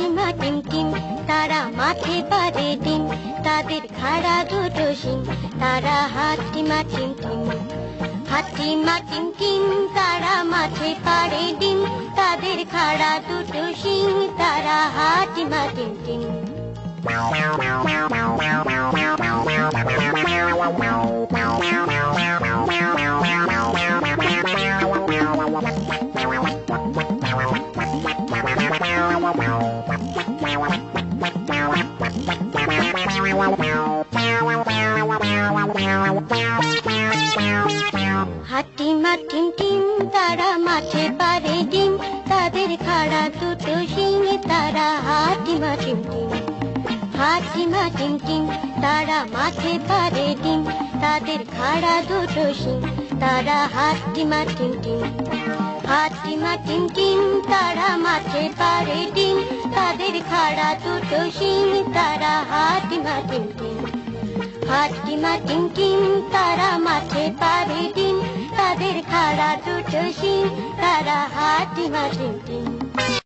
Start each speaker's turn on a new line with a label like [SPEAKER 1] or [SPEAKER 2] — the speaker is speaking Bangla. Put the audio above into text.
[SPEAKER 1] হাটিমা টিম টিম, তারা মাঠে পারে ডিম, তাদের খাড়া দুটো শিং, তারা হাটিমা টিম টিম। হাটিমা টিম টিম, তারা মাঠে পারে ডিম, তাদের খাড়া দুটো শিং, তারা হাটিমা টিম টিম। হাটিমা টিম টিম, তারা মাঠে পারে ডিম, তাদের খাড়া দুটো শিং, তারা হাটিমা টিম টিম। হাটিমা টিম টিম, তারা মাঠে পারে ডিম, তাদের খাড়া দুটো শিং, তারা হাটিমা টিম টিম। হাটিমা টিম টিম, তারা মাঠে পারে ডিম, তাদের খাড়া দুটো শিং, তারা হাটিমা টিম টিম। হাটিমা টিম টিম, তারা মাঠে পারে ডিম, তাদের খাড়া দুটো শিং, তারা হাটিমা টিম টিম।